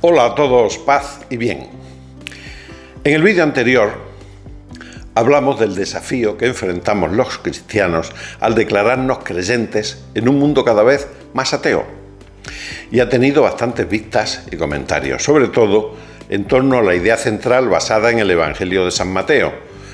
Hola a todos, paz y bien. En el vídeo anterior hablamos del desafío que enfrentamos los cristianos al declararnos creyentes en un mundo cada vez más ateo. Y ha tenido bastantes vistas y comentarios, sobre todo en torno a la idea central basada en el Evangelio de San Mateo,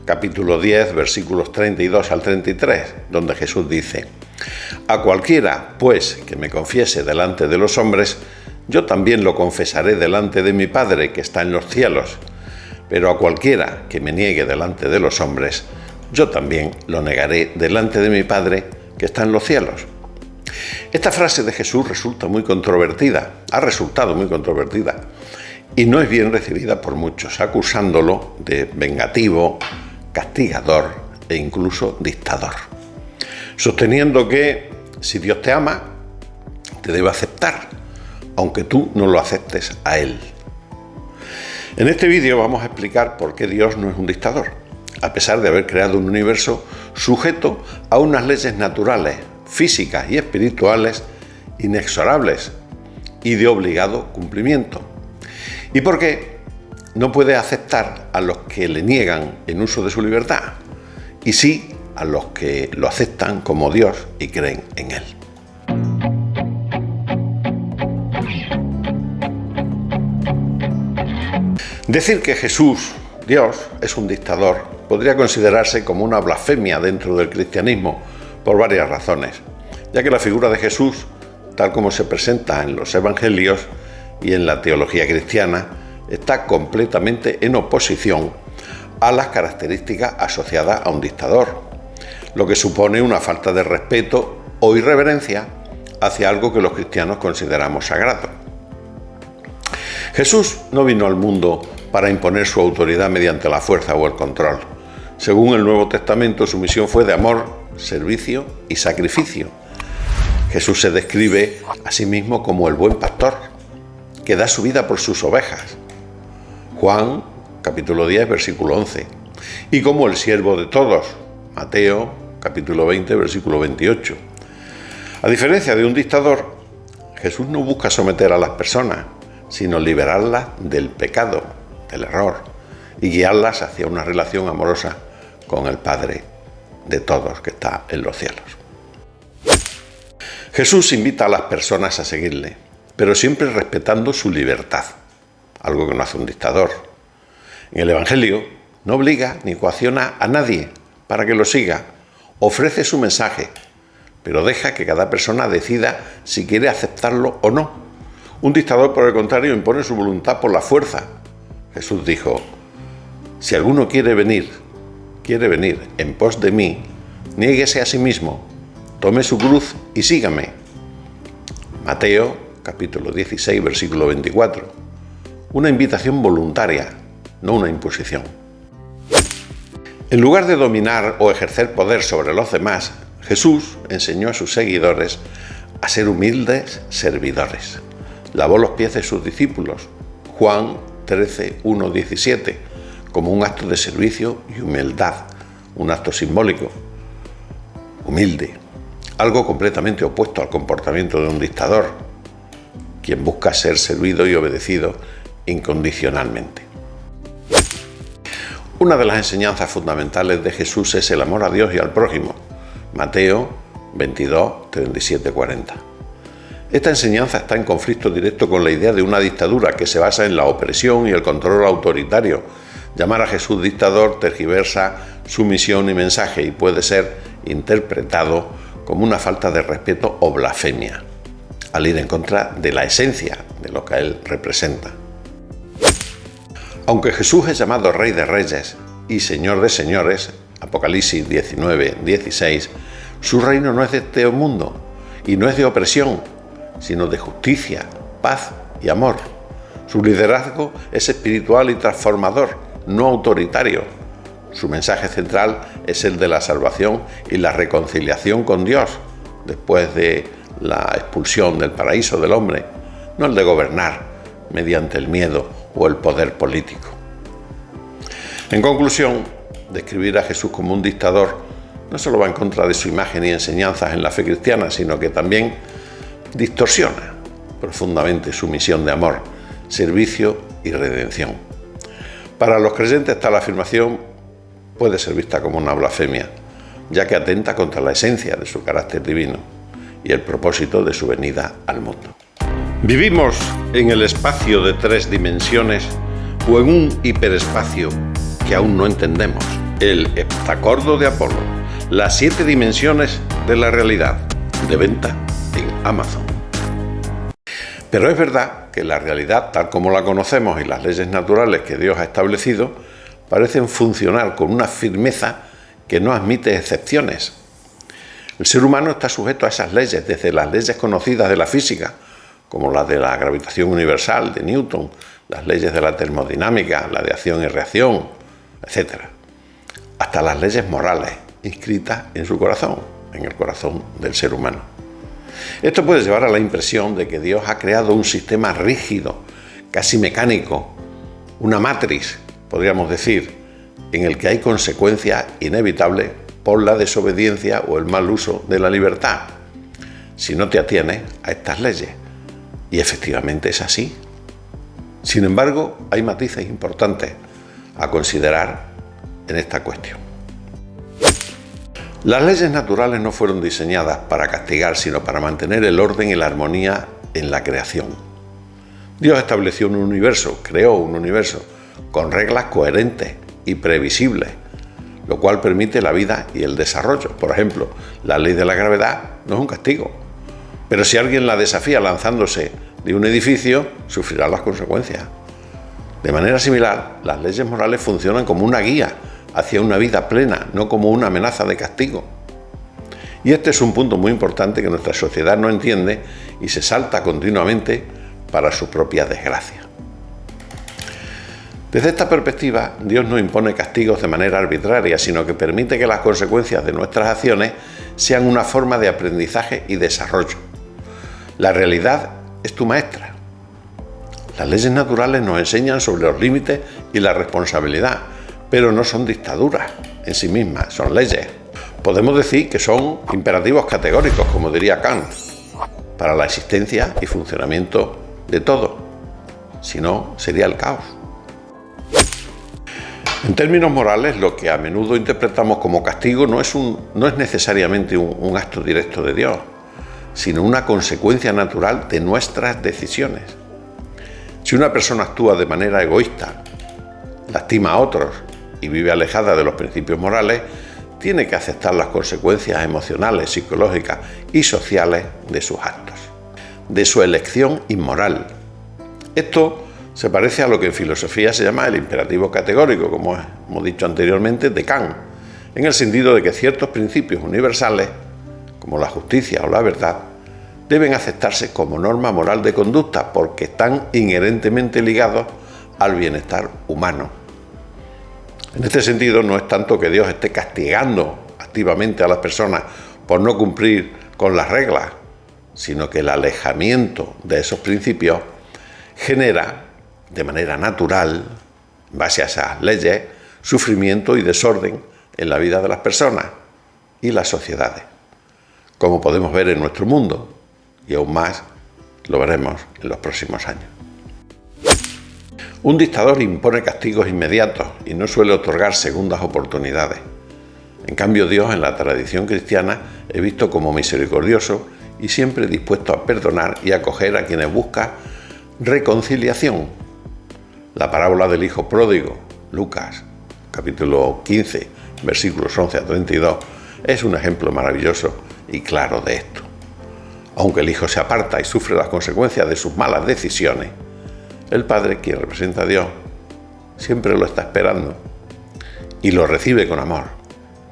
capítulo 10, versículos 32 al 33, donde Jesús dice: «A cualquiera, pues, que me confiese delante de los hombres, yo también lo confesaré delante de mi Padre que está en los cielos. Pero a cualquiera que me niegue delante de los hombres, yo también lo negaré delante de mi Padre que está en los cielos». Esta frase de Jesús ha resultado muy controvertida, y no es bien recibida por muchos, acusándolo de vengativo, castigador e incluso dictador, sosteniendo que si Dios te ama, te debe aceptar, aunque tú no lo aceptes a Él. En este vídeo vamos a explicar por qué Dios no es un dictador, a pesar de haber creado un universo sujeto a unas leyes naturales, físicas y espirituales inexorables y de obligado cumplimiento. Y por qué no puede aceptar a los que le niegan en uso de su libertad, y sí a los que lo aceptan como Dios y creen en Él. Decir que Jesús, Dios, es un dictador podría considerarse como una blasfemia dentro del cristianismo por varias razones, ya que la figura de Jesús, tal como se presenta en los evangelios y en la teología cristiana, está completamente en oposición a las características asociadas a un dictador, lo que supone una falta de respeto o irreverencia hacia algo que los cristianos consideramos sagrado. Jesús no vino al mundo para imponer su autoridad mediante la fuerza o el control. Según el Nuevo Testamento, su misión fue de amor, servicio y sacrificio. Jesús se describe a sí mismo como el buen pastor, que da su vida por sus ovejas. Juan, capítulo 10, versículo 11. Y como el siervo de todos. Mateo, capítulo 20, versículo 28. A diferencia de un dictador, Jesús no busca someter a las personas, sino liberarlas del pecado, del error, y guiarlas hacia una relación amorosa con el Padre de todos que está en los cielos. Jesús invita a las personas a seguirle, pero siempre respetando su libertad, algo que no hace un dictador. En el Evangelio no obliga ni coacciona a nadie para que lo siga, ofrece su mensaje, pero deja que cada persona decida si quiere aceptarlo o no. Un dictador, por el contrario, impone su voluntad por la fuerza. Jesús dijo: «Si alguno quiere venir en pos de mí, niéguese a sí mismo, tome su cruz y sígame». Mateo, capítulo 16, versículo 24. Una invitación voluntaria, no una imposición. En lugar de dominar o ejercer poder sobre los demás, Jesús enseñó a sus seguidores a ser humildes servidores. Lavó los pies de sus discípulos, Juan 13, 1, 17, como un acto de servicio y humildad, un acto simbólico, humilde, algo completamente opuesto al comportamiento de un dictador, quien busca ser servido y obedecido incondicionalmente. Una de las enseñanzas fundamentales de Jesús es el amor a Dios y al prójimo, Mateo 22, 37, 40. Esta enseñanza está en conflicto directo con la idea de una dictadura que se basa en la opresión y el control autoritario. Llamar a Jesús dictador tergiversa su misión y mensaje y puede ser interpretado como una falta de respeto o blasfemia, al ir en contra de la esencia de lo que Él representa. Aunque Jesús es llamado Rey de Reyes y Señor de Señores, Apocalipsis 19, 16, su reino no es de este mundo y no es de opresión, sino de justicia, paz y amor. Su liderazgo es espiritual y transformador, no autoritario. Su mensaje central es el de la salvación y la reconciliación con Dios, después de la expulsión del paraíso del hombre, no el de gobernar mediante el miedo o el poder político. En conclusión, describir a Jesús como un dictador no solo va en contra de su imagen y enseñanzas en la fe cristiana, sino que también distorsiona profundamente su misión de amor, servicio y redención. Para los creyentes tal afirmación puede ser vista como una blasfemia, ya que atenta contra la esencia de su carácter divino y el propósito de su venida al mundo. ¿Vivimos en el espacio de 3 dimensiones o en un hiperespacio que aún no entendemos? El heptacordo de Apolo, las 7 dimensiones de la realidad, de venta en Amazon. Pero es verdad que la realidad, tal como la conocemos, y las leyes naturales que Dios ha establecido, parecen funcionar con una firmeza que no admite excepciones. El ser humano está sujeto a esas leyes, desde las leyes conocidas de la física, como las de la gravitación universal de Newton, las leyes de la termodinámica, la de acción y reacción, etc., hasta las leyes morales inscritas en su corazón, en el corazón del ser humano. Esto puede llevar a la impresión de que Dios ha creado un sistema rígido, casi mecánico, una matriz, podríamos decir, en el que hay consecuencias inevitables por la desobediencia o el mal uso de la libertad, si no te atienes a estas leyes. Y efectivamente es así. Sin embargo, hay matices importantes a considerar en esta cuestión. Las leyes naturales no fueron diseñadas para castigar, sino para mantener el orden y la armonía en la creación. Dios estableció un universo, creó un universo, con reglas coherentes y previsibles, lo cual permite la vida y el desarrollo. Por ejemplo, la ley de la gravedad no es un castigo, pero si alguien la desafía lanzándose de un edificio, sufrirá las consecuencias. De manera similar, las leyes morales funcionan como una guía hacia una vida plena, no como una amenaza de castigo. Y este es un punto muy importante que nuestra sociedad no entiende y se salta continuamente para su propia desgracia. Desde esta perspectiva, Dios no impone castigos de manera arbitraria, sino que permite que las consecuencias de nuestras acciones sean una forma de aprendizaje y desarrollo. La realidad es tu maestra. Las leyes naturales nos enseñan sobre los límites y la responsabilidad, pero no son dictaduras en sí mismas, son leyes. Podemos decir que son imperativos categóricos, como diría Kant, para la existencia y funcionamiento de todo. Si no, sería el caos. En términos morales, lo que a menudo interpretamos como castigo no es necesariamente un acto directo de Dios, sino una consecuencia natural de nuestras decisiones. Si una persona actúa de manera egoísta, lastima a otros y vive alejada de los principios morales, tiene que aceptar las consecuencias emocionales, psicológicas y sociales de sus actos, de su elección inmoral. Esto se parece a lo que en filosofía se llama el imperativo categórico, como hemos dicho anteriormente, de Kant, en el sentido de que ciertos principios universales, como la justicia o la verdad, deben aceptarse como norma moral de conducta porque están inherentemente ligados al bienestar humano. En este sentido, no es tanto que Dios esté castigando activamente a las personas por no cumplir con las reglas, sino que el alejamiento de esos principios genera, de manera natural, en base a esas leyes, sufrimiento y desorden en la vida de las personas y las sociedades, como podemos ver en nuestro mundo, y aún más lo veremos en los próximos años. Un dictador impone castigos inmediatos y no suele otorgar segundas oportunidades. En cambio, Dios, en la tradición cristiana, es visto como misericordioso y siempre dispuesto a perdonar y acoger a quienes buscan reconciliación. La parábola del hijo pródigo, Lucas, capítulo 15, versículos 11 a 32, es un ejemplo maravilloso y claro de esto. Aunque el hijo se aparta y sufre las consecuencias de sus malas decisiones, el Padre, quien representa a Dios, siempre lo está esperando y lo recibe con amor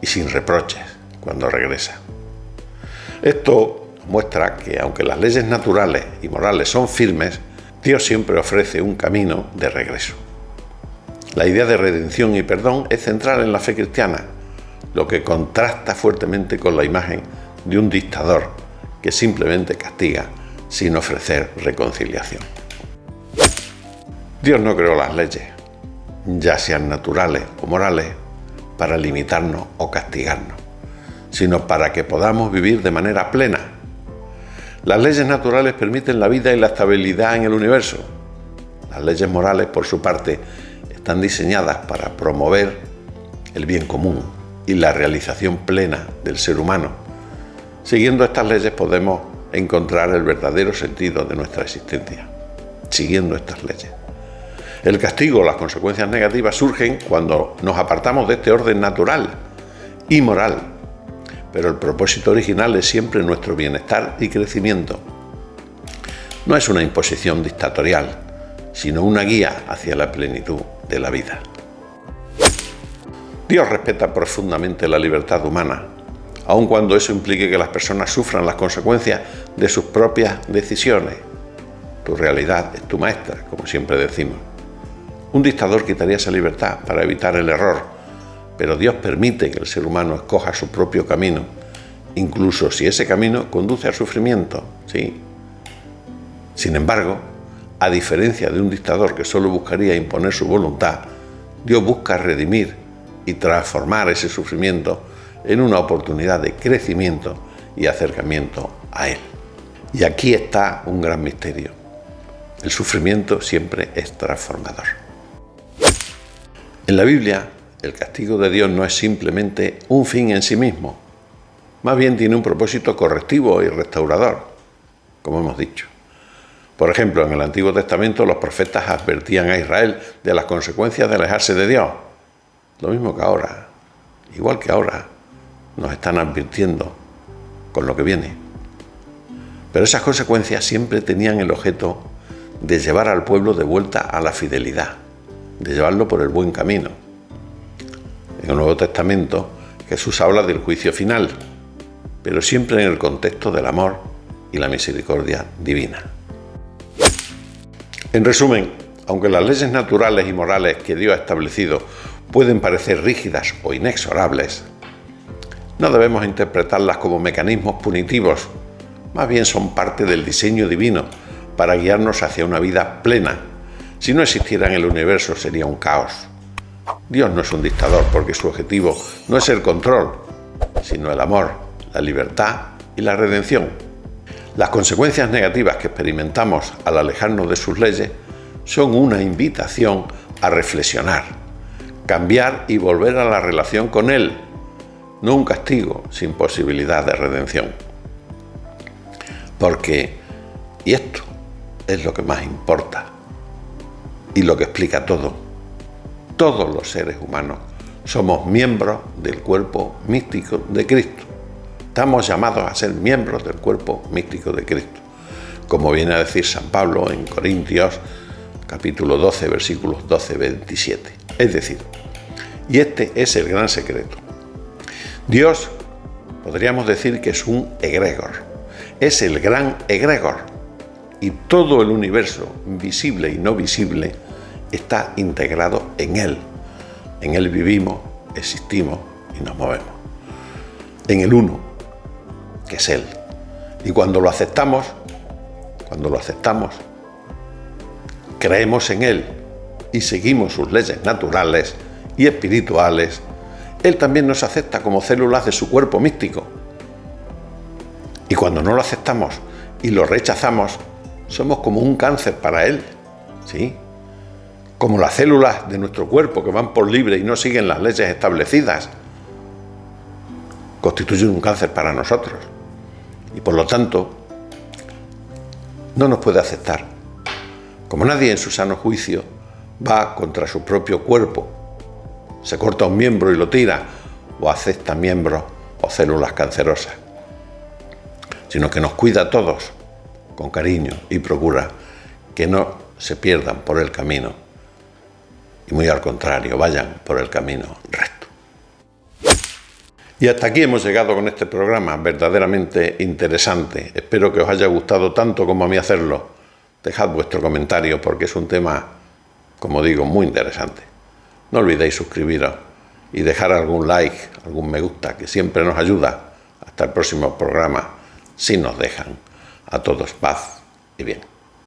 y sin reproches cuando regresa. Esto muestra que, aunque las leyes naturales y morales son firmes, Dios siempre ofrece un camino de regreso. La idea de redención y perdón es central en la fe cristiana, lo que contrasta fuertemente con la imagen de un dictador que simplemente castiga sin ofrecer reconciliación. Dios no creó las leyes, ya sean naturales o morales, para limitarnos o castigarnos, sino para que podamos vivir de manera plena. Las leyes naturales permiten la vida y la estabilidad en el universo. Las leyes morales, por su parte, están diseñadas para promover el bien común y la realización plena del ser humano. Siguiendo estas leyes podemos encontrar el verdadero sentido de nuestra existencia. Siguiendo estas leyes. El castigo o las consecuencias negativas surgen cuando nos apartamos de este orden natural y moral, pero el propósito original es siempre nuestro bienestar y crecimiento. No es una imposición dictatorial, sino una guía hacia la plenitud de la vida. Dios respeta profundamente la libertad humana, aun cuando eso implique que las personas sufran las consecuencias de sus propias decisiones. Tu realidad es tu maestra, como siempre decimos. Un dictador quitaría esa libertad para evitar el error, pero Dios permite que el ser humano escoja su propio camino, incluso si ese camino conduce al sufrimiento, ¿sí? Sin embargo, a diferencia de un dictador que solo buscaría imponer su voluntad, Dios busca redimir y transformar ese sufrimiento en una oportunidad de crecimiento y acercamiento a Él. Y aquí está un gran misterio. El sufrimiento siempre es transformador. En la Biblia, el castigo de Dios no es simplemente un fin en sí mismo, más bien tiene un propósito correctivo y restaurador, como hemos dicho. Por ejemplo, en el Antiguo Testamento los profetas advertían a Israel de las consecuencias de alejarse de Dios. Lo mismo que ahora, igual que ahora, nos están advirtiendo con lo que viene. Pero esas consecuencias siempre tenían el objeto de llevar al pueblo de vuelta a la fidelidad, de llevarlo por el buen camino. En el Nuevo Testamento, Jesús habla del juicio final, pero siempre en el contexto del amor y la misericordia divina. En resumen, aunque las leyes naturales y morales que Dios ha establecido pueden parecer rígidas o inexorables, no debemos interpretarlas como mecanismos punitivos, más bien son parte del diseño divino para guiarnos hacia una vida plena. Si no existiera en el universo sería un caos. Dios no es un dictador porque su objetivo no es el control, sino el amor, la libertad y la redención. Las consecuencias negativas que experimentamos al alejarnos de sus leyes son una invitación a reflexionar, cambiar y volver a la relación con Él, no un castigo sin posibilidad de redención. Porque, y esto es lo que más importa y lo que explica todo, todos los seres humanos somos miembros del cuerpo místico de Cristo. Estamos llamados a ser miembros del cuerpo místico de Cristo, como viene a decir San Pablo en Corintios capítulo 12, versículos 12-27. Es decir, y este es el gran secreto. Dios, podríamos decir que es un egregor, es el gran egregor, y todo el universo, visible y no visible, está integrado en Él. En Él vivimos, existimos y nos movemos. En el uno, que es Él. Y cuando lo aceptamos, creemos en Él y seguimos sus leyes naturales y espirituales, Él también nos acepta como células de su cuerpo místico. Y cuando no lo aceptamos y lo rechazamos, somos como un cáncer para Él, ¿sí? Como las células de nuestro cuerpo que van por libre y no siguen las leyes establecidas, constituyen un cáncer para nosotros. Y por lo tanto, no nos puede aceptar. Como nadie en su sano juicio va contra su propio cuerpo, se corta un miembro y lo tira, o acepta miembros o células cancerosas, sino que nos cuida a todos con cariño y procura que no se pierdan por el camino y muy al contrario, vayan por el camino recto. Y hasta aquí hemos llegado con este programa verdaderamente interesante. Espero que os haya gustado tanto como a mí hacerlo. Dejad vuestro comentario porque es un tema, como digo, muy interesante. No olvidéis suscribiros y dejar algún like, algún me gusta, que siempre nos ayuda. Hasta el próximo programa, si nos dejan. A todos paz y bien.